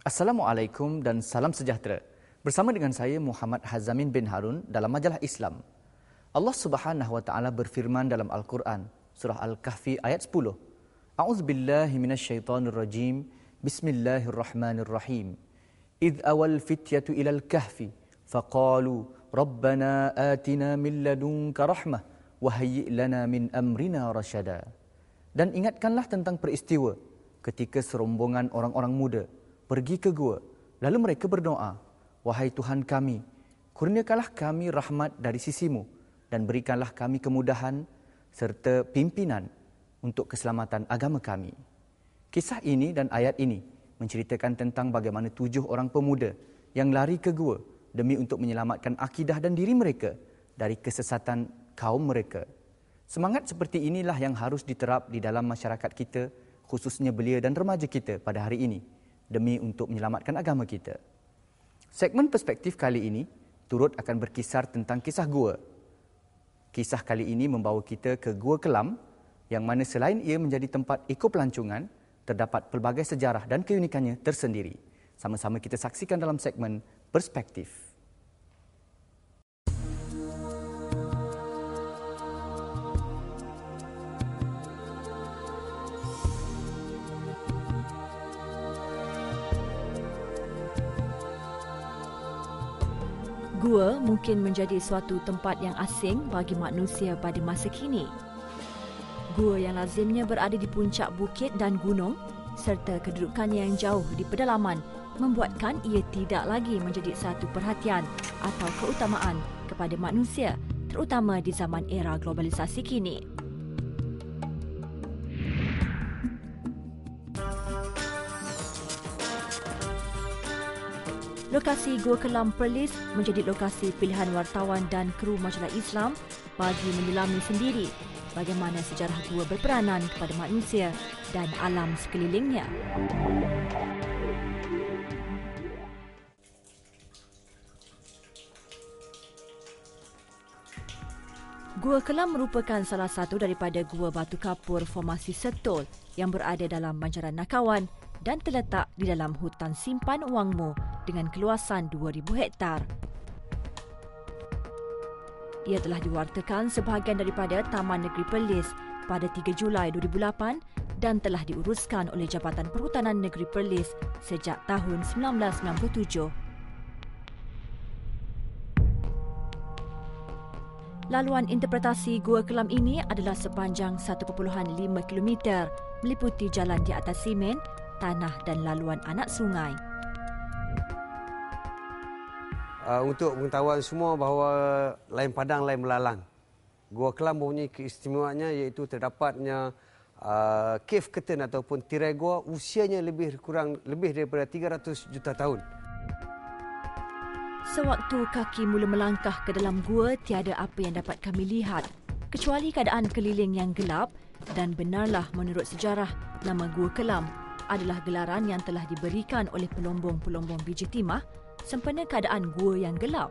Assalamualaikum dan salam sejahtera. Bersama dengan saya Muhammad Hazamin bin Harun dalam majalah Islam. Allah Subhanahu wa taala berfirman dalam Al-Quran, surah Al-Kahfi ayat 10. A'udzubillahi minasyaitonirrajim. Bismillahirrahmanirrahim. Idh awal fityatu ilal kahfi faqalu rabbana atina min ladunka rahmah wa hayyi' lana min amrina rasyada. Dan ingatkanlah tentang peristiwa ketika serombongan orang-orang muda pergi ke gua, lalu mereka berdoa, wahai Tuhan kami, kurniakanlah kami rahmat dari sisimu dan berikanlah kami kemudahan serta pimpinan untuk keselamatan agama kami. Kisah ini dan ayat ini menceritakan tentang bagaimana 7 orang pemuda yang lari ke gua demi untuk menyelamatkan akidah dan diri mereka dari kesesatan kaum mereka. Semangat seperti inilah yang harus diterap di dalam masyarakat kita, khususnya belia dan remaja kita pada hari ini, demi untuk menyelamatkan agama kita. Segmen perspektif kali ini turut akan berkisar tentang kisah gua. Kisah kali ini membawa kita ke Gua Kelam, yang mana selain ia menjadi tempat ekopelancongan, terdapat pelbagai sejarah dan keunikannya tersendiri. Sama-sama kita saksikan dalam segmen perspektif. Gua mungkin menjadi suatu tempat yang asing bagi manusia pada masa kini. Gua yang lazimnya berada di puncak bukit dan gunung serta kedudukannya yang jauh di pedalaman membuatkan ia tidak lagi menjadi satu perhatian atau keutamaan kepada manusia, terutama di zaman era globalisasi kini. Lokasi Gua Kelam Perlis menjadi lokasi pilihan wartawan dan kru majalah Islam bagi menyelami sendiri bagaimana sejarah gua berperanan kepada manusia dan alam sekelilingnya. Gua Kelam merupakan salah satu daripada gua batu kapur formasi Setul yang berada dalam banjaran Nakawan dan terletak di dalam hutan simpan Wangmo dengan keluasan 2,000 hektar. Ia telah diwartakan sebahagian daripada Taman Negeri Perlis pada 3 Julai 2008 dan telah diuruskan oleh Jabatan Perhutanan Negeri Perlis sejak tahun 1997. Laluan interpretasi Gua Kelam ini adalah sepanjang 1.5 km meliputi jalan di atas simen, tanah dan laluan anak sungai. Untuk pengetahuan semua bahawa lain padang, lain melalang. Gua Kelam mempunyai keistimewaannya iaitu terdapatnya cave curtain ataupun tirai gua usianya lebih daripada 300 juta tahun. Sewaktu kaki mula melangkah ke dalam gua, tiada apa yang dapat kami lihat kecuali keadaan keliling yang gelap, dan benarlah menurut sejarah nama Gua Kelam adalah gelaran yang telah diberikan oleh pelombong-pelombong biji timah sempena keadaan gua yang gelap.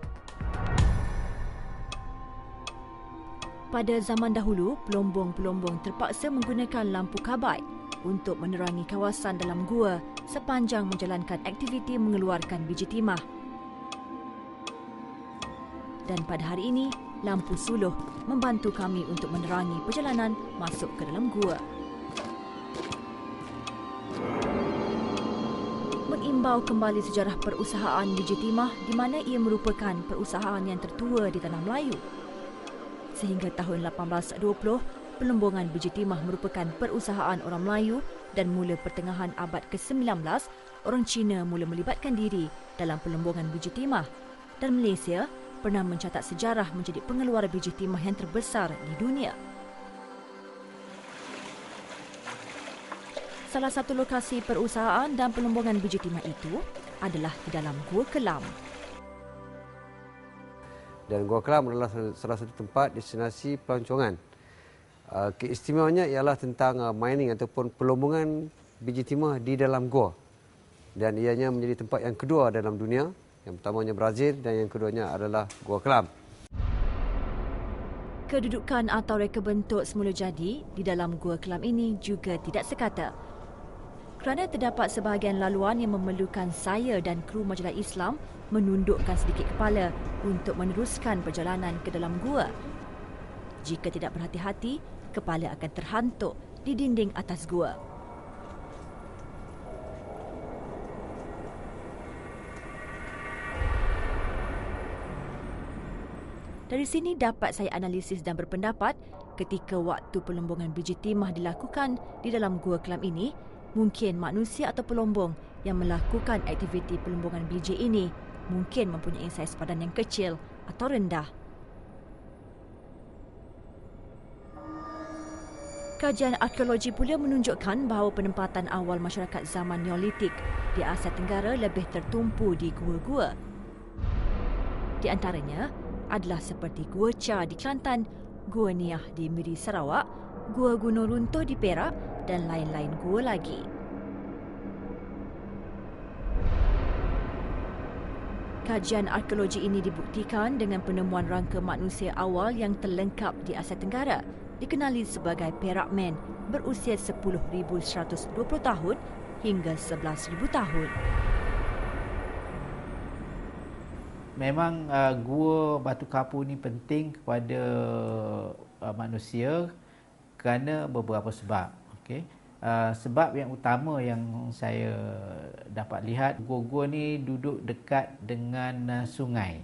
Pada zaman dahulu, pelombong-pelombong terpaksa menggunakan lampu kabait untuk menerangi kawasan dalam gua sepanjang menjalankan aktiviti mengeluarkan biji timah. Dan pada hari ini, lampu suluh membantu kami untuk menerangi perjalanan masuk ke dalam gua. Mengimbau kembali sejarah perusahaan biji timah di mana ia merupakan perusahaan yang tertua di tanah Melayu. Sehingga tahun 1820, pelombongan biji timah merupakan perusahaan orang Melayu dan mula pertengahan abad ke-19, orang Cina mula melibatkan diri dalam pelombongan biji timah dan Malaysia pernah mencatat sejarah menjadi pengeluar biji timah yang terbesar di dunia. Salah satu lokasi perusahaan dan pelombongan biji timah itu adalah di dalam Gua Kelam. Dan Gua Kelam adalah salah satu tempat destinasi pelancongan. Keistimewaannya ialah tentang mining ataupun pelombongan biji timah di dalam gua. Dan ianya menjadi tempat yang kedua dalam dunia. Yang pertamanya Brazil dan yang keduanya adalah Gua Kelam. Kedudukan atau reka bentuk semula jadi di dalam Gua Kelam ini juga tidak sekata. Kerana terdapat sebahagian laluan yang memerlukan saya dan kru majalah Islam menundukkan sedikit kepala untuk meneruskan perjalanan ke dalam gua. Jika tidak berhati-hati, kepala akan terhantuk di dinding atas gua. Dari sini dapat saya analisis dan berpendapat ketika waktu pelombongan biji timah dilakukan di dalam gua kelam ini, mungkin manusia atau pelombong yang melakukan aktiviti pelombongan biji ini mungkin mempunyai saiz badan yang kecil atau rendah. Kajian arkeologi pula menunjukkan bahawa penempatan awal masyarakat zaman Neolitik di Asia Tenggara lebih tertumpu di gua-gua. Di antaranya adalah seperti Gua Cha di Kelantan, Gua Niah di Miri Sarawak, Gua Gunung Runtuh di Perak dan lain-lain gua lagi. Kajian arkeologi ini dibuktikan dengan penemuan rangka manusia awal yang terlengkap di Asia Tenggara, dikenali sebagai Perak Man, berusia 10,120 tahun hingga 11,000 tahun. Memang gua batu kapur ni penting kepada manusia kerana beberapa sebab. Okey. Sebab yang utama yang saya dapat lihat, gua-gua ni duduk dekat dengan sungai.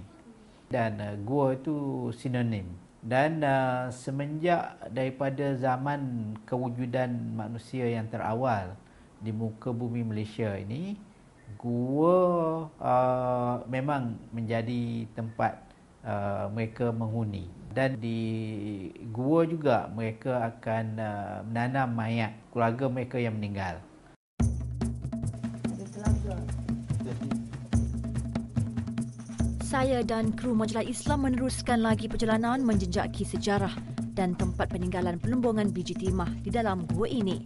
Dan gua itu sinonim. Dan semenjak daripada zaman kewujudan manusia yang terawal di muka bumi Malaysia ini, gua memang menjadi tempat mereka menghuni. Dan di gua juga mereka akan menanam mayat keluarga mereka yang meninggal. Saya dan kru majalah Islam meneruskan lagi perjalanan menjejaki sejarah dan tempat peninggalan pelombongan biji timah di dalam gua ini.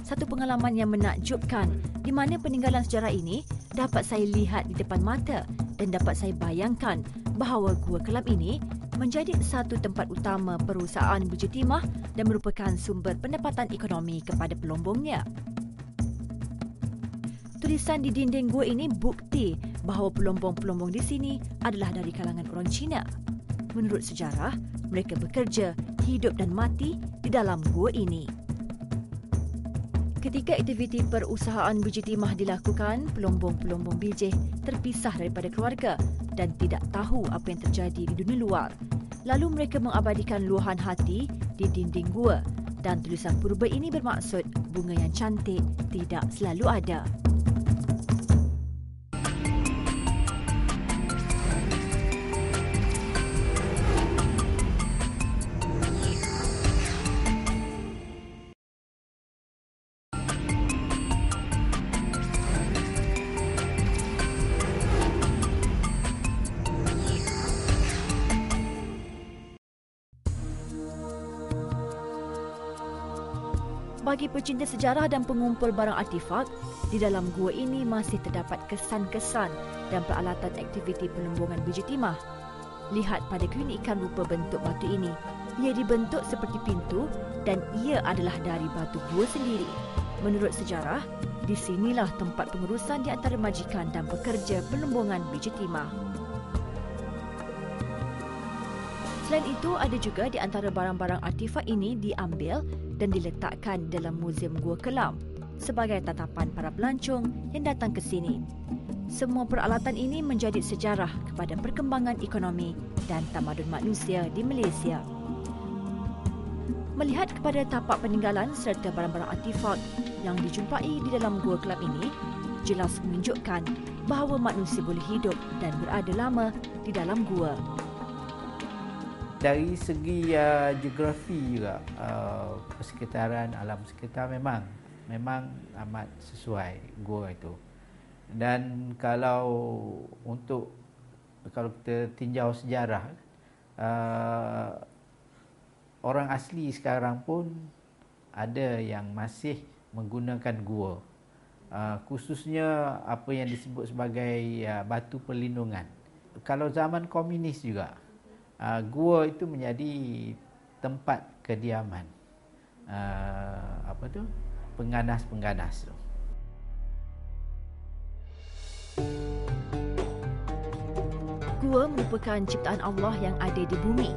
Satu pengalaman yang menakjubkan di mana peninggalan sejarah ini dapat saya lihat di depan mata dan dapat saya bayangkan bahawa gua kelam ini menjadi satu tempat utama perusahaan biji timah dan merupakan sumber pendapatan ekonomi kepada pelombongnya. Tulisan di dinding gua ini bukti bahawa pelombong-pelombong di sini adalah dari kalangan orang Cina. Menurut sejarah, mereka bekerja, hidup dan mati di dalam gua ini. Ketika aktiviti perusahaan biji timah dilakukan, pelombong-pelombong biji terpisah daripada keluarga dan tidak tahu apa yang terjadi di dunia luar. Lalu mereka mengabadikan luahan hati di dinding gua dan tulisan purba ini bermaksud bunga yang cantik tidak selalu ada. Bagi pecinta sejarah dan pengumpul barang artifak, di dalam gua ini masih terdapat kesan-kesan dan peralatan aktiviti pelombongan biji timah. Lihat pada keunikan rupa bentuk batu ini. Ia dibentuk seperti pintu dan ia adalah dari batu gua sendiri. Menurut sejarah, di sinilah tempat pengurusan di antara majikan dan pekerja pelombongan biji timah. Selain itu, ada juga di antara barang-barang artifak ini diambil dan diletakkan dalam Muzium Gua Kelam sebagai tatapan para pelancong yang datang ke sini. Semua peralatan ini menjadi sejarah kepada perkembangan ekonomi dan tamadun manusia di Malaysia. Melihat kepada tapak peninggalan serta barang-barang artifak yang dijumpai di dalam Gua Kelam ini, jelas menunjukkan bahawa manusia boleh hidup dan berada lama di dalam gua. Dari segi geografi juga, persekitaran alam sekitar memang amat sesuai gua itu. Dan kalau kita tinjau sejarah, orang asli sekarang pun ada yang masih menggunakan gua, khususnya apa yang disebut sebagai batu perlindungan. Kalau zaman komunis juga, gua itu menjadi tempat kediaman pengganas tu. Gua merupakan ciptaan Allah yang ada di bumi.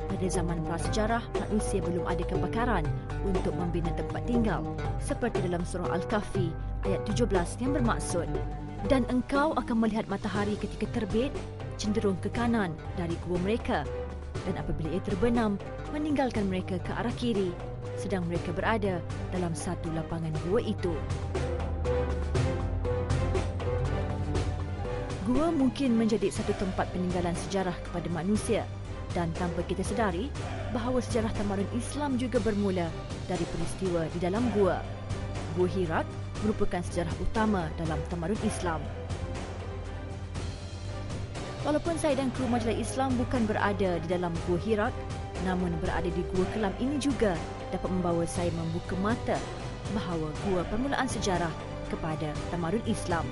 Pada zaman prasejarah, manusia belum ada kebakaran untuk membina tempat tinggal, seperti dalam surah Al-Kahfi ayat 17 yang bermaksud, dan engkau akan melihat matahari ketika terbit cenderung ke kanan dari gua mereka, dan apabila ia terbenam, meninggalkan mereka ke arah kiri, sedang mereka berada dalam satu lapangan gua itu. Gua mungkin menjadi satu tempat peninggalan sejarah kepada manusia, dan tanpa kita sedari bahawa sejarah tamadun Islam juga bermula dari peristiwa di dalam gua. Gua Hira merupakan sejarah utama dalam tamadun Islam. Walaupun saya dan kru majalah Islam bukan berada di dalam Gua Hira, namun berada di Gua Kelam ini juga dapat membawa saya membuka mata bahawa gua permulaan sejarah kepada tamadun Islam.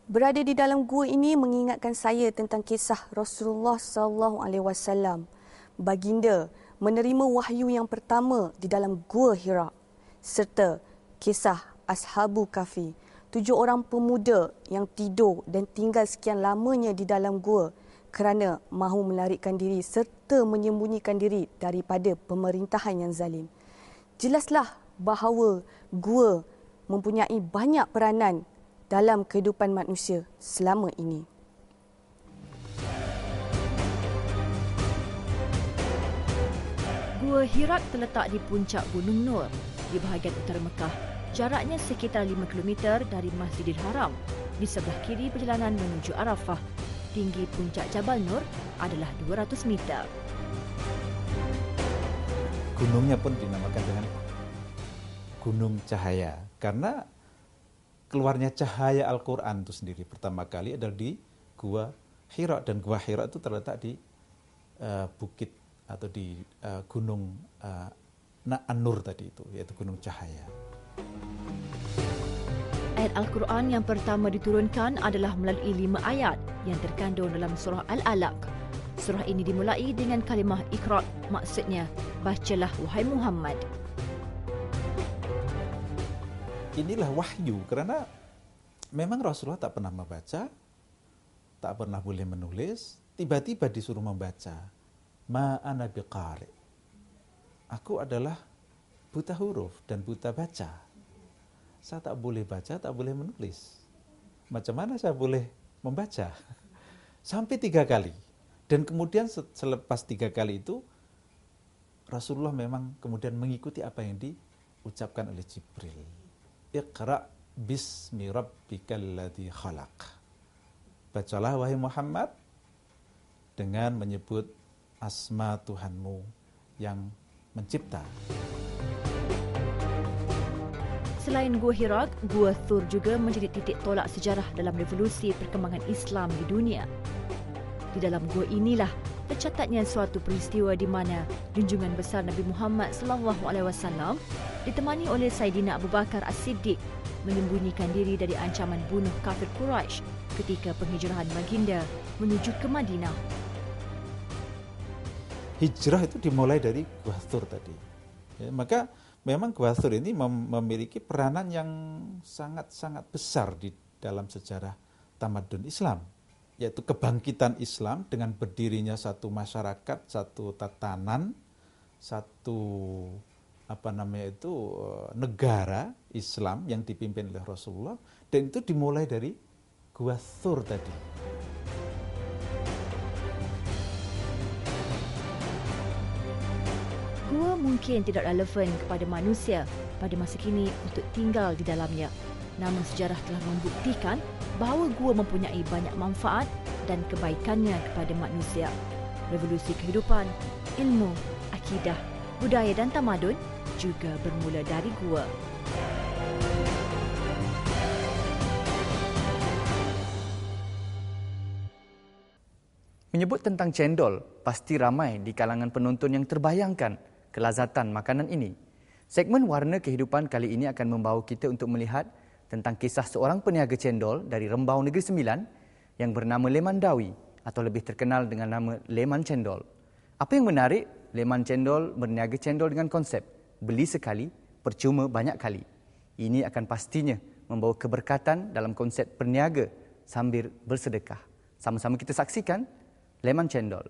Berada di dalam gua ini mengingatkan saya tentang kisah Rasulullah SAW. Baginda menerima wahyu yang pertama di dalam Gua Hira, serta kisah Ashabu Kahfi, 7 orang pemuda yang tidur dan tinggal sekian lamanya di dalam gua kerana mahu melarikan diri serta menyembunyikan diri daripada pemerintahan yang zalim. Jelaslah bahawa gua mempunyai banyak peranan dalam kehidupan manusia selama ini. Gua Hira terletak di puncak Gunung Nur di bahagian utara Mekah. Jaraknya sekitar 5 km dari Masjidil Haram. Di sebelah kiri perjalanan menuju Arafah. Tinggi puncak Jabal Nur adalah 200 meter. Gunungnya pun dinamakan dengan Gunung Cahaya karena keluarnya cahaya Al-Quran itu sendiri pertama kali adalah di Gua Hira, dan Gua Hira itu terletak di bukit atau di gunung An-Nur tadi itu, yaitu Gunung Cahaya. Ayat Al-Quran yang pertama diturunkan adalah melalui 5 ayat yang terkandung dalam surah Al-Alaq. Surah ini dimulai dengan kalimah Iqra', maksudnya bacalah wahai Muhammad. Inilah wahyu, karena memang Rasulullah tak pernah membaca, tak pernah boleh menulis, tiba-tiba disuruh membaca. Ma ana biqari. Aku adalah buta huruf dan buta baca. Saya tak boleh baca, tak boleh menulis. Macam mana saya boleh membaca? Sampai 3 kali. Dan kemudian selepas 3 kali itu, Rasulullah memang kemudian mengikuti apa yang diucapkan oleh Jibril. Iqra' bismi rabbikal ladzi khalaq. Bacalah wahai Muhammad dengan menyebut asma Tuhanmu yang mencipta. Selain Gua Hira, Gua Thur juga menjadi titik tolak sejarah dalam revolusi perkembangan Islam di dunia. Di dalam gua inilah tercatatnya suatu peristiwa di mana junjungan besar Nabi Muhammad SAW ditemani oleh Saidina Abu Bakar As-Siddiq menyembunyikan diri dari ancaman bunuh kafir Quraisy ketika penghijrahan baginda menuju ke Madinah. Hijrah itu dimulai dari Gua Thur tadi. Ya, maka memang Gua Thur ini memiliki peranan yang sangat-sangat besar di dalam sejarah tamadun Islam, yaitu kebangkitan Islam dengan berdirinya satu masyarakat, satu tatanan, satu negara Islam yang dipimpin oleh Rasulullah, dan itu dimulai dari Gua Thur tadi. Gua mungkin tidak relevan kepada manusia pada masa kini untuk tinggal di dalamnya. Namun sejarah telah membuktikan bahawa gua mempunyai banyak manfaat dan kebaikannya kepada manusia. Revolusi kehidupan, ilmu, akidah, budaya dan tamadun juga bermula dari gua. Menyebut tentang cendol, pasti ramai di kalangan penonton yang terbayangkan kelazatan makanan ini. Segmen Warna Kehidupan kali ini akan membawa kita untuk melihat tentang kisah seorang peniaga cendol dari Rembau Negeri Sembilan yang bernama leman dawi atau lebih terkenal dengan nama leman cendol. Apa yang menarik, leman cendol berniaga cendol dengan konsep beli sekali, percuma banyak kali. Ini akan pastinya membawa keberkatan dalam konsep berniaga sambil bersedekah. Sama-sama kita saksikan leman cendol.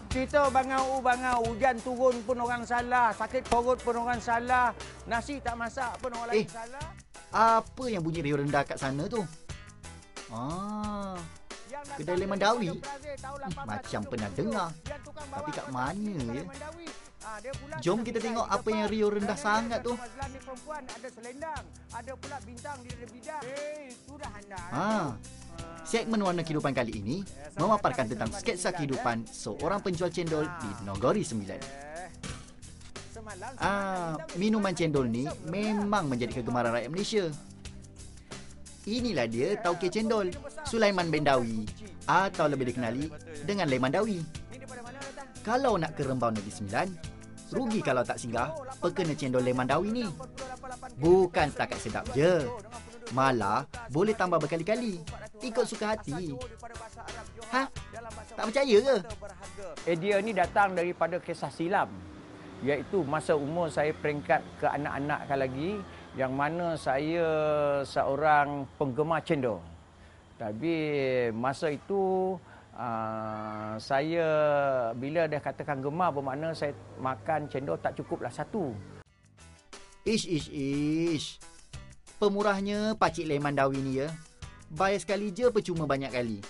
Kita bangau, hujan turun pun orang salah, sakit perut pun orang salah, nasi tak masak pun orang lain salah. Apa yang bunyi riuh rendah kat sana tu? Kedai leman dawi. Macam pernah dengar. Tapi kat mana ya? Jom kita tengok apa yang riuh rendah sangat tu. Segmen Warna Kehidupan kali ini memaparkan tentang sketsa kehidupan seorang penjual cendol di Nogori 9. Minuman cendol ni memang menjadi kegemaran rakyat Malaysia. Inilah dia Tauke Cendol, Sulaiman bin Dawi atau lebih dikenali dengan Leman Dawi. Kalau nak ke Rembau Negeri Sembilan, rugi kalau tak singgah pekena cendol Leman Dawi ni. Bukan setakat sedap je, malah boleh tambah berkali-kali, ikut suka hati. Tak percaya ke? Idea ni datang daripada kisah silam, iaitu masa umur saya peringkat ke anak-anak lagi, yang mana saya seorang penggemar cendol. Tapi masa itu saya bila dah katakan gemar bermakna saya makan cendol tak cukuplah satu. Ish. Pemurahnya Pakcik Leman Dawi ni ya. Bayar sekali je percuma banyak kali.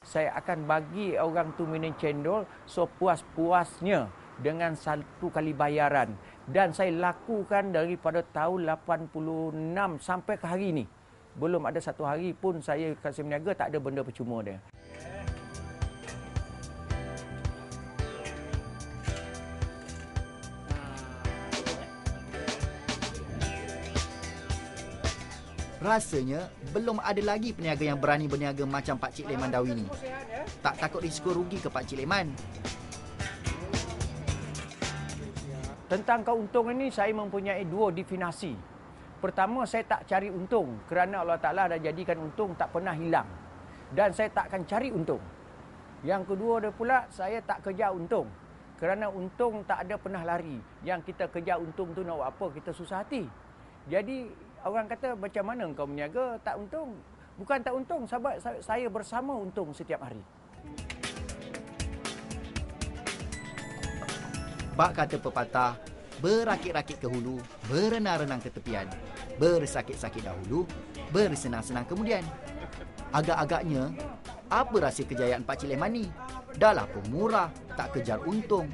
Saya akan bagi orang tu minum cendol sepuas-puasnya dengan satu kali bayaran. Dan saya lakukan daripada tahun 86 sampai ke hari ini. Belum ada satu hari pun saya kasih berniaga tak ada benda percuma dia. Rasanya belum ada lagi peniaga yang berani berniaga macam Pakcik Leman Dawi ni. Tak takut risiko rugi ke Pakcik Leman. Tentang keuntungan ini saya mempunyai dua definisi. Pertama, saya tak cari untung kerana Allah Ta'ala dah jadikan untung tak pernah hilang. Dan saya tak akan cari untung. Yang kedua dia pula, saya tak kejar untung. Kerana untung tak ada pernah lari. Yang kita kejar untung tu nak buat apa, kita susah hati. Jadi orang kata macam mana engkau berniaga tak untung? Bukan tak untung, sebab saya bersama untung setiap hari. Bak kata pepatah, berakit-rakit ke hulu, berenang-renang ke tepian, bersakit-sakit dahulu, bersenang-senang kemudian. Agak-agaknya, apa rahsia kejayaan Pakcik Leman ni? Dahlah pemurah, tak kejar untung.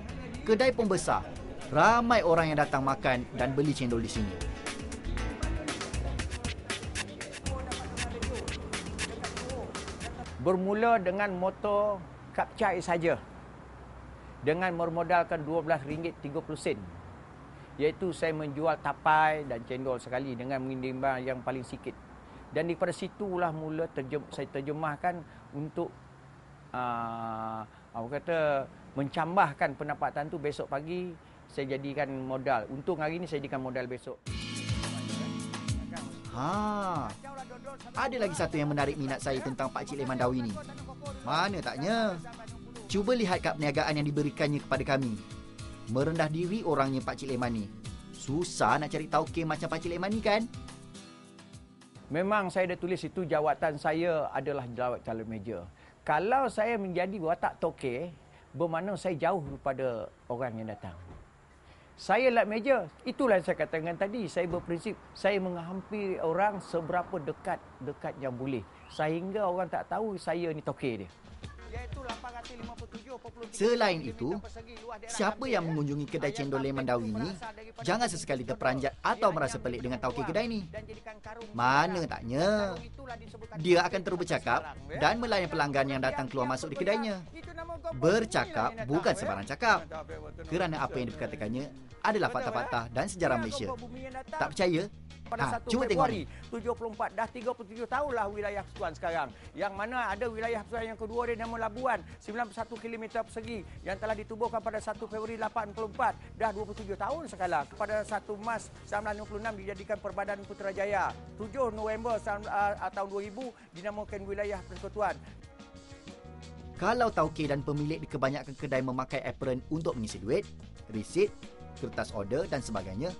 Kedai pun besar. Ramai orang yang datang makan dan beli cendol di sini. Bermula dengan motor kapcai saja. Dengan bermodalkan RM12.30. Iaitu saya menjual tapai dan cendol sekali dengan menimbang yang paling sikit. Dan daripada situlah mula saya terjemahkan untuk mencambahkan pendapatan tu besok pagi saya jadikan modal. Untung hari ni saya jadikan modal besok. Ada lagi satu yang menarik minat saya tentang Pakcik Leman Dawi ni. Mana taknya? Cuba lihat kad perniagaan yang diberikannya kepada kami. Merendah diri orangnya Pakcik Leman ni. Susah nak cari tauke macam Pakcik Leman ni kan? Memang saya dah tulis itu jawatan saya adalah jawat calon meja. Kalau saya menjadi watak toke, bermakna saya jauh daripada orang yang datang. Saya lap meja, itulah yang saya katakan tadi. Saya berprinsip, saya menghampiri orang seberapa dekat yang boleh. Sehingga orang tak tahu saya ni toke dia. Selain itu, siapa yang mengunjungi kedai cendol Leman Dawi ni, jangan sesekali terperanjat atau merasa pelik dengan tauke kedai ni. Mana taknya, dia akan terus bercakap dan melayan pelanggan yang datang keluar masuk di kedainya. Bercakap bukan sembarang cakap, kerana apa yang diperkatakannya adalah fakta-fakta dan sejarah Malaysia. Tak percaya? Pada 1 cuba Februari 74, dah 37 tahun lah wilayah persekutuan sekarang. Yang mana ada wilayah persekutuan yang kedua dia nama Labuan, 91 km persegi yang telah ditubuhkan pada 1 Februari 84, dah 27 tahun sekarang. Pada 1 Mac 1956 dijadikan Perbadan Putrajaya. 7 November tahun 2000 dinamakan wilayah persekutuan. Kalau tauke dan pemilik di kebanyakan kedai memakai apron untuk mengisi duit, resit, kertas order dan sebagainya,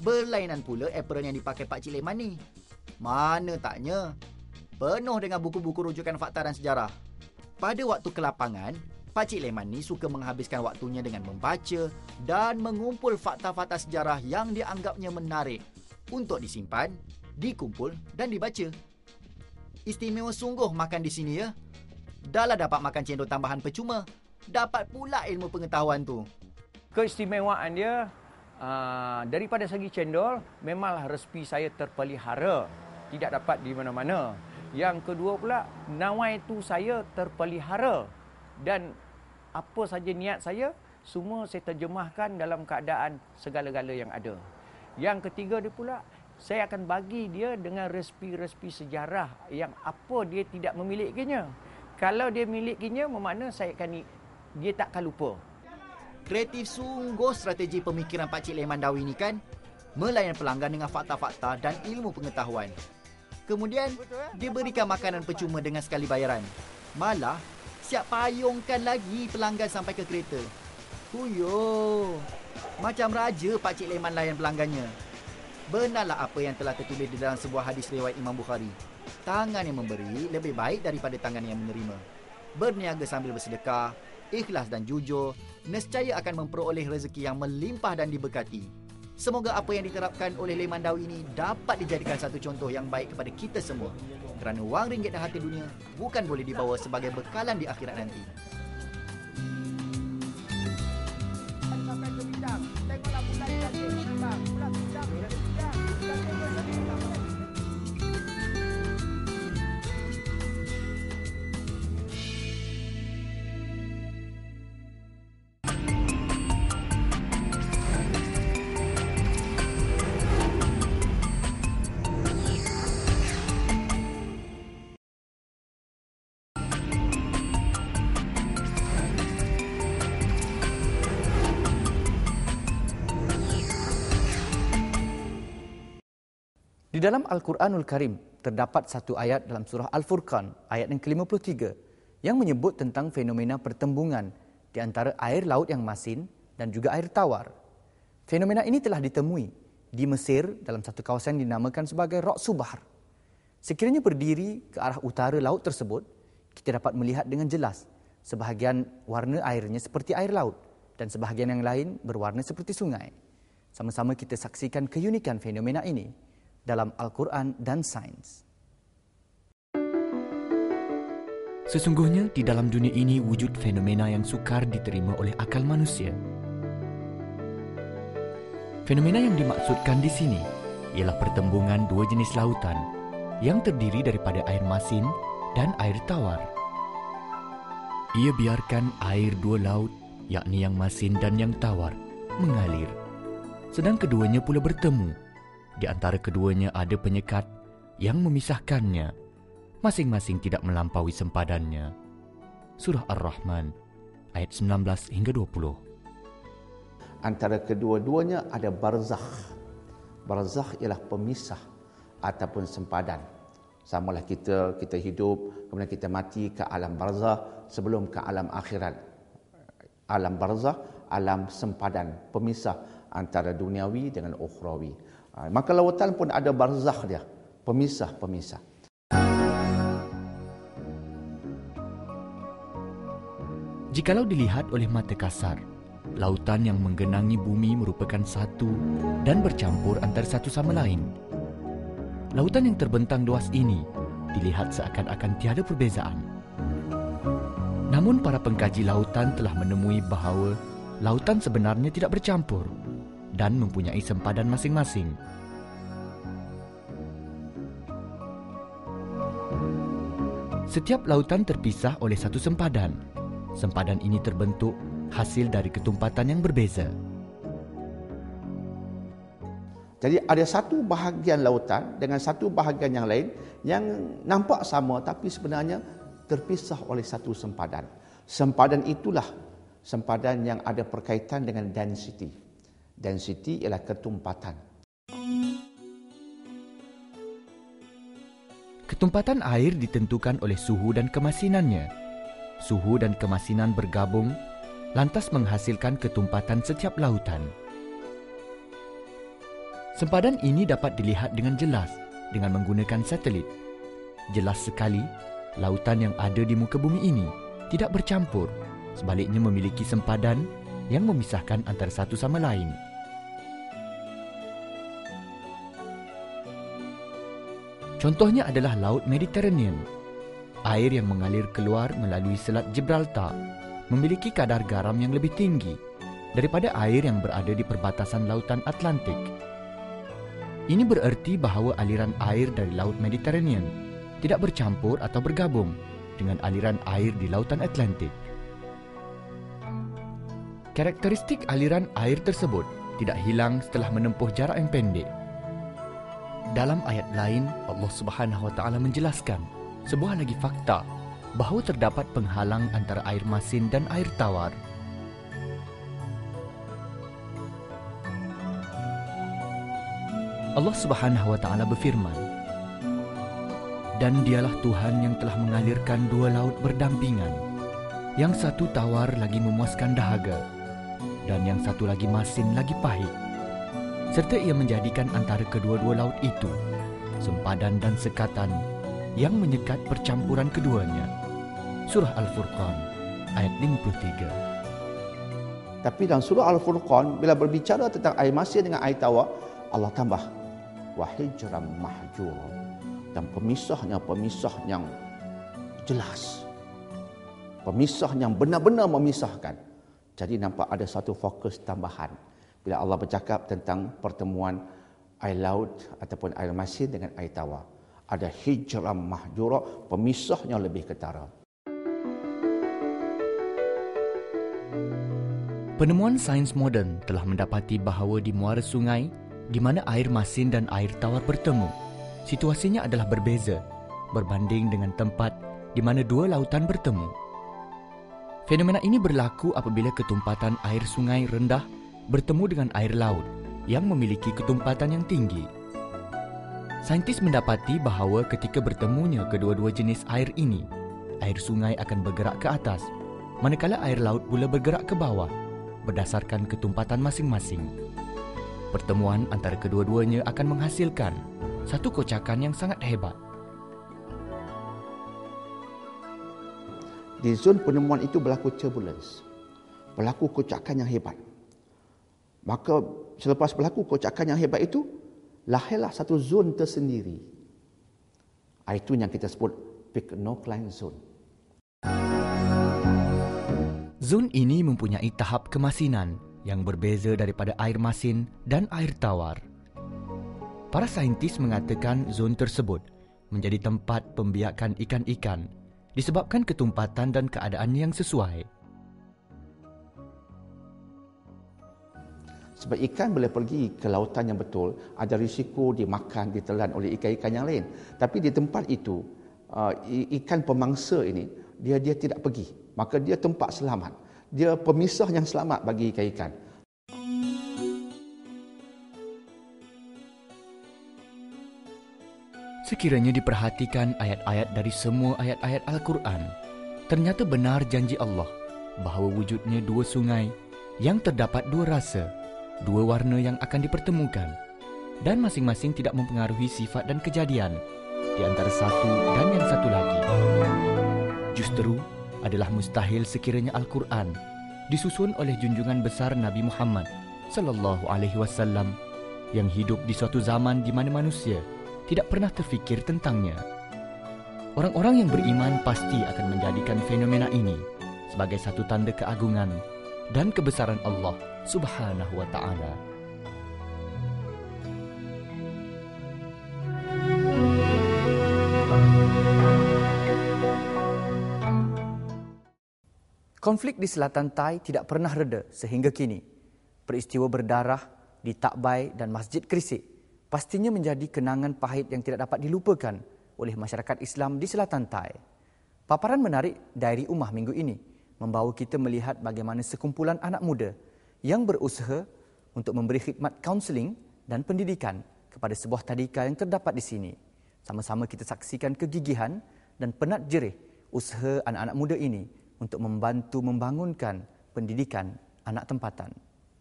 berlainan pula apron yang dipakai Pak Cik Leman ni. Mana taknya, penuh dengan buku-buku rujukan fakta dan sejarah. Pada waktu kelapangan, Pak Cik Leman ni suka menghabiskan waktunya dengan membaca dan mengumpul fakta-fakta sejarah yang dianggapnya menarik untuk disimpan, dikumpul dan dibaca. Istimewa sungguh makan di sini ya. Dah lah dapat makan cendol tambahan percuma, dapat pula ilmu pengetahuan tu. Keistimewaan dia, daripada segi cendol, memanglah resipi saya terpelihara. Tidak dapat di mana-mana. Yang kedua pula, nawai tu saya terpelihara. Dan apa saja niat saya, semua saya terjemahkan dalam keadaan segala-gala yang ada. Yang ketiga dia pula, saya akan bagi dia dengan resipi-resipi sejarah yang apa dia tidak memilikinya. Kalau dia milikinya, bermakna dia takkan lupa. Kreatif sungguh strategi pemikiran Pak Cik Leman Dawi ni kan, melayan pelanggan dengan fakta-fakta dan ilmu pengetahuan. Kemudian, dia berikan makanan percuma dengan sekali bayaran. Malah, siap payungkan lagi pelanggan sampai ke kereta. Huyo, macam raja Pak Cik Leman layan pelanggannya. Benarlah apa yang telah tertulis di dalam sebuah hadis riwayat Imam Bukhari. Tangan yang memberi lebih baik daripada tangan yang menerima. Berniaga sambil bersedekah, ikhlas dan jujur, nescaya akan memperoleh rezeki yang melimpah dan diberkati. Semoga apa yang diterapkan oleh Leman Dawi ini dapat dijadikan satu contoh yang baik kepada kita semua. Kerana wang ringgit dan harta dunia bukan boleh dibawa sebagai bekalan di akhirat nanti. Sampai ke bidang, tengoklah bulan cantik menambah. Bulan bidang, Di dalam Al-Quranul Karim, terdapat satu ayat dalam surah Al-Furqan, ayat yang ke-53, yang menyebut tentang fenomena pertembungan di antara air laut yang masin dan juga air tawar. Fenomena ini telah ditemui di Mesir dalam satu kawasan yang dinamakan sebagai Ra'su Bahr. Sekiranya berdiri ke arah utara laut tersebut, kita dapat melihat dengan jelas sebahagian warna airnya seperti air laut dan sebahagian yang lain berwarna seperti sungai. Sama-sama kita saksikan keunikan fenomena ini dalam Al-Quran dan sains. Sesungguhnya di dalam dunia ini wujud fenomena yang sukar diterima oleh akal manusia. Fenomena yang dimaksudkan di sini ialah pertembungan dua jenis lautan yang terdiri daripada air masin dan air tawar. Ia biarkan air dua laut, yakni yang masin dan yang tawar, mengalir, sedang keduanya pula bertemu. Di antara keduanya ada penyekat yang memisahkannya, masing-masing tidak melampaui sempadannya. Surah Ar-Rahman, ayat 19 hingga 20. Antara kedua-duanya ada barzakh. Barzakh ialah pemisah ataupun sempadan. Samalah kita hidup, kemudian kita mati ke alam barzakh sebelum ke alam akhirat. Alam barzakh, alam sempadan, pemisah antara duniawi dengan ukhrawi. Maka lautan pun ada barzakh dia, pemisah-pemisah. Jikalau dilihat oleh mata kasar, lautan yang menggenangi bumi merupakan satu dan bercampur antara satu sama lain. Lautan yang terbentang luas ini dilihat seakan-akan tiada perbezaan. Namun para pengkaji lautan telah menemui bahawa lautan sebenarnya tidak bercampur dan mempunyai sempadan masing-masing. Setiap lautan terpisah oleh satu sempadan. Sempadan ini terbentuk hasil dari ketumpatan yang berbeza. Jadi ada satu bahagian lautan dengan satu bahagian yang lain yang nampak sama tapi sebenarnya terpisah oleh satu sempadan. Sempadan itulah sempadan yang ada berkaitan dengan density. Density ialah ketumpatan. Ketumpatan air ditentukan oleh suhu dan kemasinannya. Suhu dan kemasinan bergabung lantas menghasilkan ketumpatan setiap lautan. Sempadan ini dapat dilihat dengan jelas dengan menggunakan satelit. Jelas sekali, lautan yang ada di muka bumi ini tidak bercampur, sebaliknya memiliki sempadan yang memisahkan antara satu sama lain. Contohnya adalah Laut Mediterranean. Air yang mengalir keluar melalui Selat Gibraltar memiliki kadar garam yang lebih tinggi daripada air yang berada di perbatasan Lautan Atlantik. Ini bererti bahawa aliran air dari Laut Mediterranean tidak bercampur atau bergabung dengan aliran air di Lautan Atlantik. Karakteristik aliran air tersebut tidak hilang setelah menempuh jarak yang pendek. Dalam ayat lain, Allah Subhanahu Wa Taala menjelaskan sebuah lagi fakta bahawa terdapat penghalang antara air masin dan air tawar. Allah Subhanahu Wa Taala berfirman, "Dan dialah Tuhan yang telah mengalirkan dua laut berdampingan. Yang satu tawar lagi memuaskan dahaga, dan yang satu lagi masin lagi pahit. Serta ia menjadikan antara kedua-dua laut itu sempadan dan sekatan yang menyekat percampuran keduanya." Surah Al-Furqan ayat 53. Tapi dalam surah Al-Furqan bila berbicara tentang air masin dengan air tawar, Allah tambah wahijran mahjuran, dan pemisah yang jelas, pemisah yang benar-benar memisahkan. Jadi nampak ada satu fokus tambahan bila Allah bercakap tentang pertemuan air laut ataupun air masin dengan air tawar. Ada hijran mahjura, pemisahnya lebih ketara. Penemuan sains moden telah mendapati bahawa di muara sungai di mana air masin dan air tawar bertemu, situasinya adalah berbeza berbanding dengan tempat di mana dua lautan bertemu. Fenomena ini berlaku apabila ketumpatan air sungai rendah bertemu dengan air laut yang memiliki ketumpatan yang tinggi. Saintis mendapati bahawa ketika bertemunya kedua-dua jenis air ini, air sungai akan bergerak ke atas, manakala air laut pula bergerak ke bawah berdasarkan ketumpatan masing-masing. Pertemuan antara kedua-duanya akan menghasilkan satu kocakan yang sangat hebat. Di zon penemuan itu berlaku turbulence, berlaku kocakan yang hebat. Maka selepas berlaku kocakan yang hebat itu, lahirlah satu zon tersendiri. Itu yang kita sebut pycnocline zone. Zon ini mempunyai tahap kemasinan yang berbeza daripada air masin dan air tawar. Para saintis mengatakan zon tersebut menjadi tempat pembiakan ikan-ikan disebabkan ketumpatan dan keadaan yang sesuai. Sebab ikan boleh pergi ke lautan yang betul, ada risiko dimakan, ditelan oleh ikan-ikan yang lain. Tapi di tempat itu, ikan pemangsa ini, dia tidak pergi. Maka dia tempat selamat. Dia pemisah yang selamat bagi ikan-ikan. Sekiranya diperhatikan ayat-ayat dari semua ayat-ayat Al-Quran, ternyata benar janji Allah bahawa wujudnya dua sungai yang terdapat dua rasa, dua warna yang akan dipertemukan, dan masing-masing tidak mempengaruhi sifat dan kejadian di antara satu dan yang satu lagi. Justru adalah mustahil sekiranya Al-Quran disusun oleh junjungan besar Nabi Muhammad sallallahu alaihi wasallam yang hidup di suatu zaman di mana manusia tidak pernah terfikir tentangnya. Orang-orang yang beriman pasti akan menjadikan fenomena ini sebagai satu tanda keagungan dan kebesaran Allah Subhanahu wa Ta'ala. Konflik di selatan Thai tidak pernah reda sehingga kini. Peristiwa berdarah di Takbai dan Masjid Kerisik pastinya menjadi kenangan pahit yang tidak dapat dilupakan oleh masyarakat Islam di selatan Thai. Paparan menarik Diary Ummah minggu ini membawa kita melihat bagaimana sekumpulan anak muda yang berusaha untuk memberi khidmat kaunseling dan pendidikan kepada sebuah tadika yang terdapat di sini. Sama-sama kita saksikan kegigihan dan penat jerih usaha anak-anak muda ini untuk membantu membangunkan pendidikan anak tempatan.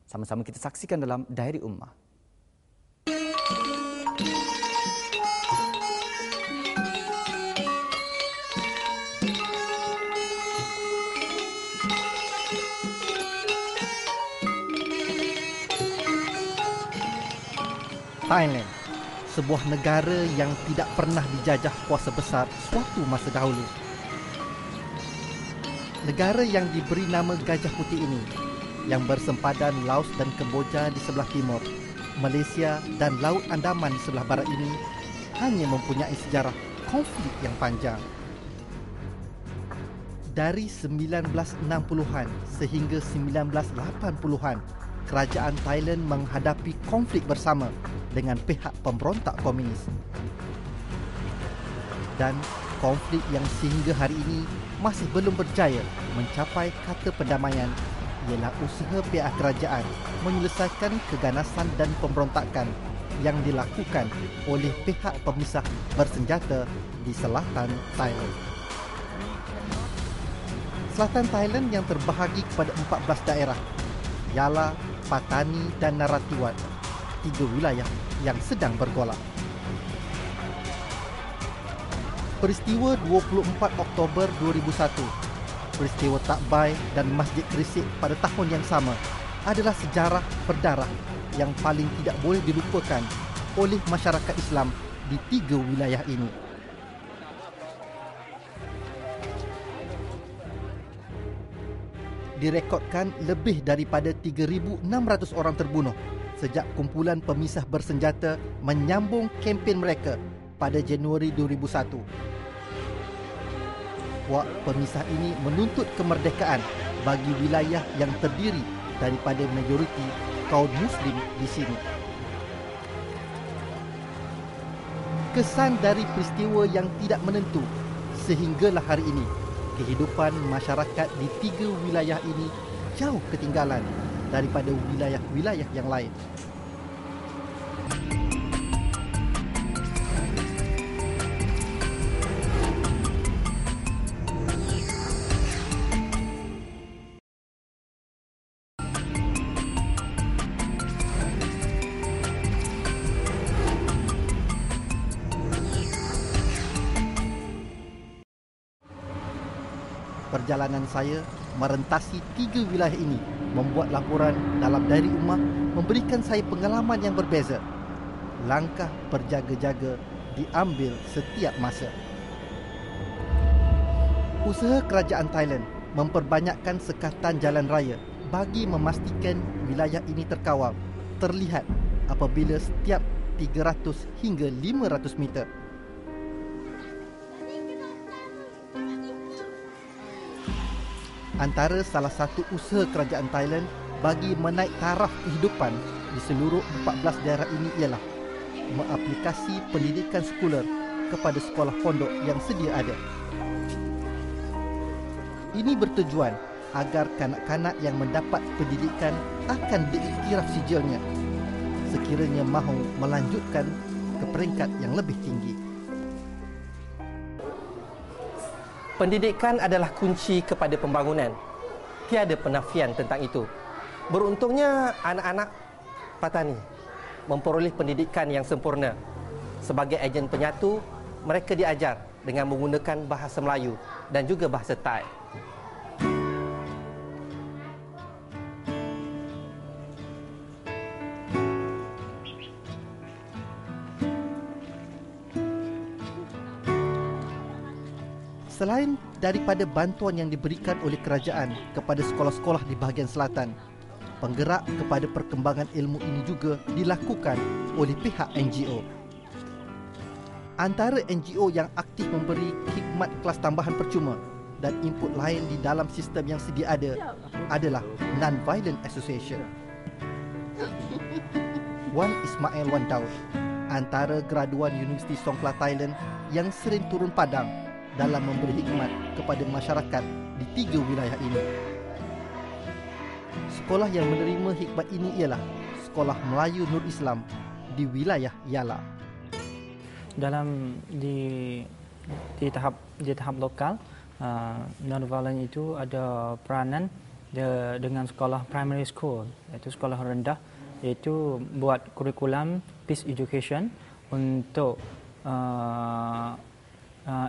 Sama-sama kita saksikan dalam Diary Ummah. Thailand, sebuah negara yang tidak pernah dijajah kuasa besar suatu masa dahulu. Negara yang diberi nama Gajah Putih ini, yang bersempadan Laos dan Kemboja di sebelah timur, Malaysia dan Laut Andaman di sebelah barat ini, hanya mempunyai sejarah konflik yang panjang. Dari 1960-an sehingga 1980-an, kerajaan Thailand menghadapi konflik bersama dengan pihak pemberontak komunis. Dan konflik yang sehingga hari ini masih belum berjaya mencapai kata perdamaian ialah usaha pihak kerajaan menyelesaikan keganasan dan pemberontakan yang dilakukan oleh pihak pemisah bersenjata di selatan Thailand. Selatan Thailand yang terbahagi kepada 14 daerah, Yala, Patani dan Narathiwat, 3 wilayah yang sedang bergolak. Peristiwa 24 Oktober 2001, peristiwa Takbai dan Masjid Kerisik pada tahun yang sama adalah sejarah berdarah yang paling tidak boleh dilupakan oleh masyarakat Islam di 3 wilayah ini. Direkodkan lebih daripada 3,600 orang terbunuh sejak kumpulan pemisah bersenjata menyambung kempen mereka pada Januari 2001. Puak pemisah ini menuntut kemerdekaan bagi wilayah yang terdiri daripada majoriti kaum Muslim di sini. Kesan dari peristiwa yang tidak menentu sehinggalah hari ini, kehidupan masyarakat di 3 wilayah ini jauh ketinggalan daripada wilayah-wilayah yang lain. Perjalanan saya merentasi 3 wilayah ini membuat laporan dalam Diary Ummah memberikan saya pengalaman yang berbeza. Langkah berjaga-jaga diambil setiap masa. Usaha kerajaan Thailand memperbanyakkan sekatan jalan raya bagi memastikan wilayah ini terkawal terlihat apabila setiap 300 hingga 500 meter. Antara salah satu usaha kerajaan Thailand bagi menaik taraf kehidupan di seluruh 14 daerah ini ialah mengaplikasi pendidikan sekular kepada sekolah pondok yang sedia ada. Ini bertujuan agar kanak-kanak yang mendapat pendidikan akan diiktiraf sijilnya sekiranya mahu melanjutkan ke peringkat yang lebih tinggi. Pendidikan adalah kunci kepada pembangunan. Tiada penafian tentang itu. Beruntungnya anak-anak Patani memperoleh pendidikan yang sempurna. Sebagai ejen penyatu, mereka diajar dengan menggunakan bahasa Melayu dan juga bahasa Thai. Selain daripada bantuan yang diberikan oleh kerajaan kepada sekolah-sekolah di bahagian selatan, penggerak kepada perkembangan ilmu ini juga dilakukan oleh pihak NGO. Antara NGO yang aktif memberi khidmat kelas tambahan percuma dan input lain di dalam sistem yang sedia ada adalah Non-Violent Association. Wan Ismail Wan Daud, antara graduan Universiti Songkla Thailand yang sering turun padang dalam memberi hikmat kepada masyarakat di 3 wilayah ini. Sekolah yang menerima hikmat ini ialah Sekolah Melayu Nur Islam di wilayah Yala. Di tahap lokal, non-violent itu ada peranan dengan sekolah primary school, iaitu sekolah rendah, iaitu buat kurikulum peace education untuk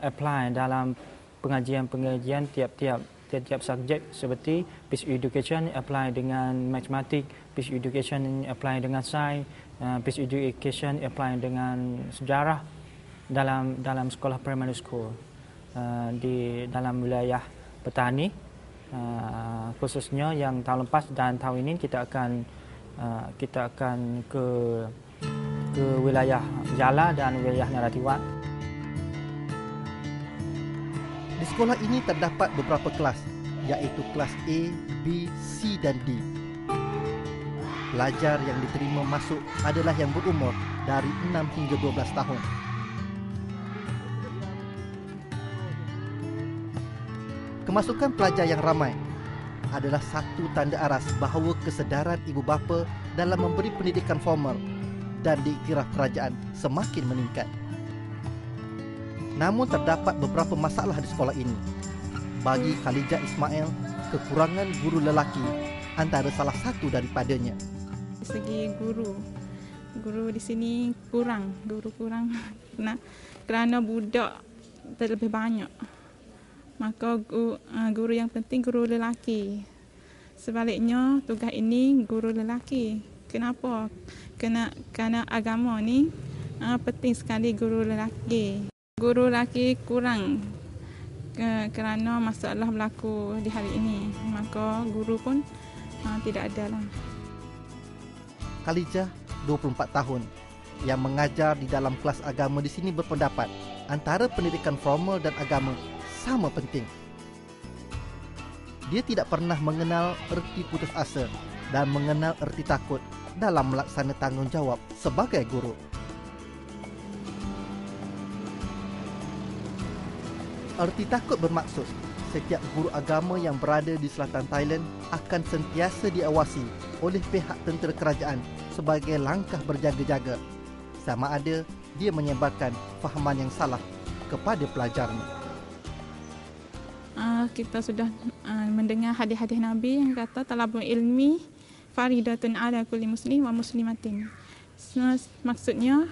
apply dalam pengajian-pengajian tiap-tiap subjek, seperti peace education apply dengan matematik, peace education apply dengan sains, peace education apply dengan sejarah dalam sekolah primary school di dalam wilayah petani, khususnya yang tahun lepas dan tahun ini kita akan ke wilayah Yala dan wilayah Narathiwat. Di sekolah ini terdapat beberapa kelas, iaitu kelas A, B, C dan D. Pelajar yang diterima masuk adalah yang berumur dari 6 hingga 12 tahun. Kemasukan pelajar yang ramai adalah satu tanda aras bahawa kesedaran ibu bapa dalam memberi pendidikan formal dan diiktiraf kerajaan semakin meningkat. Namun terdapat beberapa masalah di sekolah ini. Bagi Khalijah Ismail, kekurangan guru lelaki antara salah satu daripadanya. Segi guru di sini kurang, kerana budak terlebih banyak. Maka guru yang penting guru lelaki. Sebaliknya tugas ini guru lelaki. Kenapa? Kerana agama ni penting sekali guru lelaki. Guru lelaki kurang kerana masalah berlaku di hari ini. Maka guru pun tidak ada lah. Khalijah, 24 tahun, yang mengajar di dalam kelas agama di sini berpendapat antara pendidikan formal dan agama sama penting. Dia tidak pernah mengenal erti putus asa dan mengenal erti takut dalam melaksanakan tanggungjawab sebagai guru. Erti takut bermaksud setiap guru agama yang berada di selatan Thailand akan sentiasa diawasi oleh pihak tentera kerajaan sebagai langkah berjaga-jaga, sama ada dia menyebarkan fahaman yang salah kepada pelajarnya. Kita sudah mendengar hadis-hadis Nabi yang kata talabul ilmi faridatun ala kulli muslim wa muslimatin. Maksudnya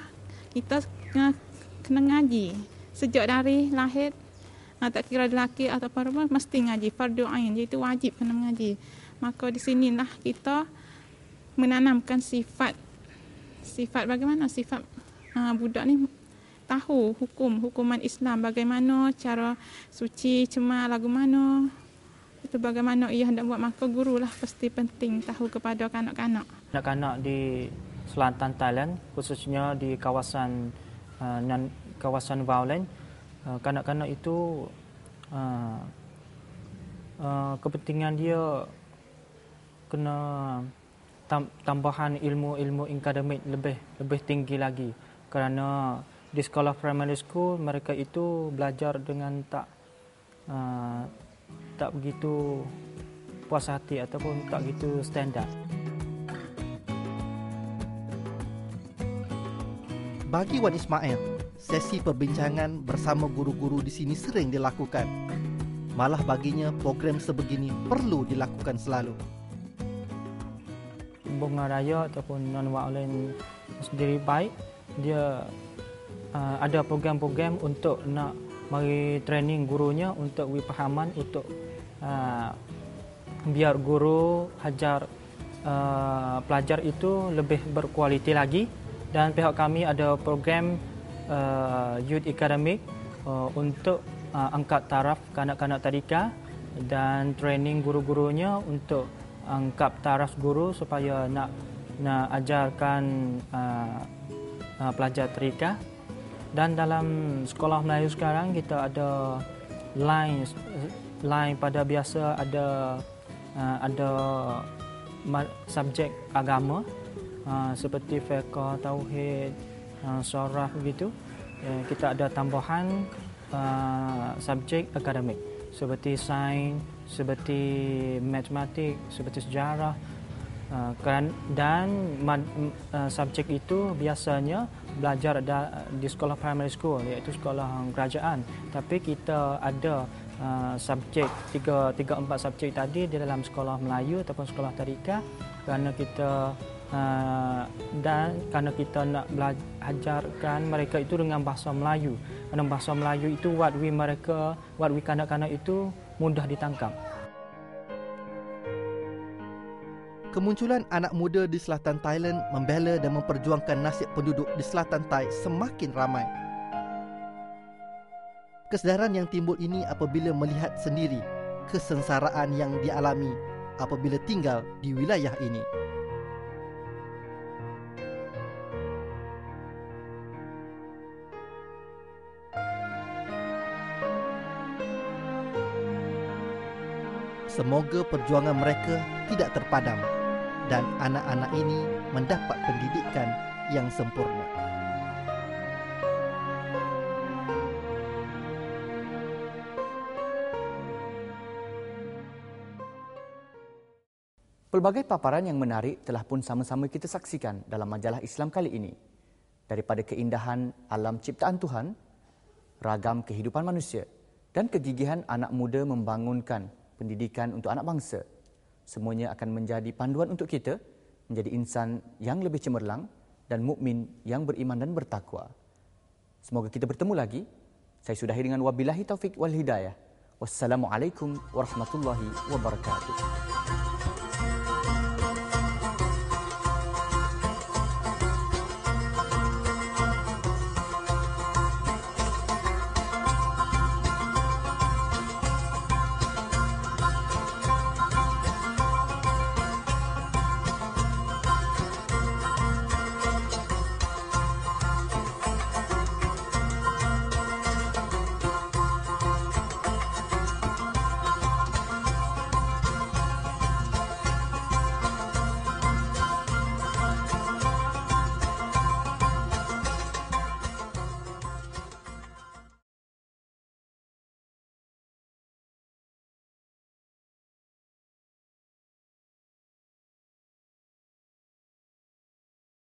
kita kena ngaji sejak dari lahir, tak kira lelaki atau perempuan mesti ngaji, fardu ain, iaitu wajib kena mengaji. Maka di sinilah kita menanamkan sifat bagaimana sifat budak ni tahu hukuman Islam, bagaimana cara suci, cemar lagu mana, itu bagaimana ia hendak buat. Maka gurulah pasti penting tahu kepada kanak-kanak. Kanak-kanak di selatan Thailand, khususnya di kawasan violent, kanak-kanak itu kepentingan dia kena tambahan ilmu akademik lebih tinggi lagi, kerana di sekolah primary school mereka itu belajar dengan tak begitu puas hati ataupun tak begitu standard. Bagi Wan Ismail, sesi perbincangan bersama guru-guru di sini sering dilakukan. Malah baginya program sebegini perlu dilakukan selalu. Bunga Raya ataupun non-violent sendiri baik, dia ada program-program untuk nak bagi training gurunya untuk wipahaman, untuk biar guru ajar pelajar itu lebih berkualiti lagi. Dan pihak kami ada program Youth Academic untuk angkat taraf kanak-kanak tadika dan training guru-gurunya untuk angkat taraf guru supaya nak ajarkan pelajar tadika. Dan dalam sekolah Melayu sekarang kita ada line pada biasa ada subjek agama, seperti fiqh, tauhid, syarah begitu. Kita ada tambahan subjek akademik seperti sains, seperti matematik, seperti sejarah. Dan subjek itu biasanya belajar di sekolah primary school, iaitu sekolah kerajaan. Tapi kita ada subjek 3-4 subjek tadi di dalam sekolah Melayu ataupun sekolah tadika, kerana kita nak belajarkan mereka itu dengan bahasa Melayu. Kerana bahasa Melayu itu what we kanak-kanak itu mudah ditangkap. Kemunculan anak muda di selatan Thailand membela dan memperjuangkan nasib penduduk di selatan Thai semakin ramai. Kesedaran yang timbul ini apabila melihat sendiri kesengsaraan yang dialami apabila tinggal di wilayah ini. Semoga perjuangan mereka tidak terpadam dan anak-anak ini mendapat pendidikan yang sempurna. Pelbagai paparan yang menarik telah pun sama-sama kita saksikan dalam majalah Islam kali ini. Daripada keindahan alam ciptaan Tuhan, ragam kehidupan manusia dan kegigihan anak muda membangunkan pendidikan untuk anak bangsa. Semuanya akan menjadi panduan untuk kita menjadi insan yang lebih cemerlang dan mukmin yang beriman dan bertakwa. Semoga kita bertemu lagi. Saya sudahi dengan wabillahi taufik wal hidayah. Wassalamualaikum warahmatullahi wabarakatuh.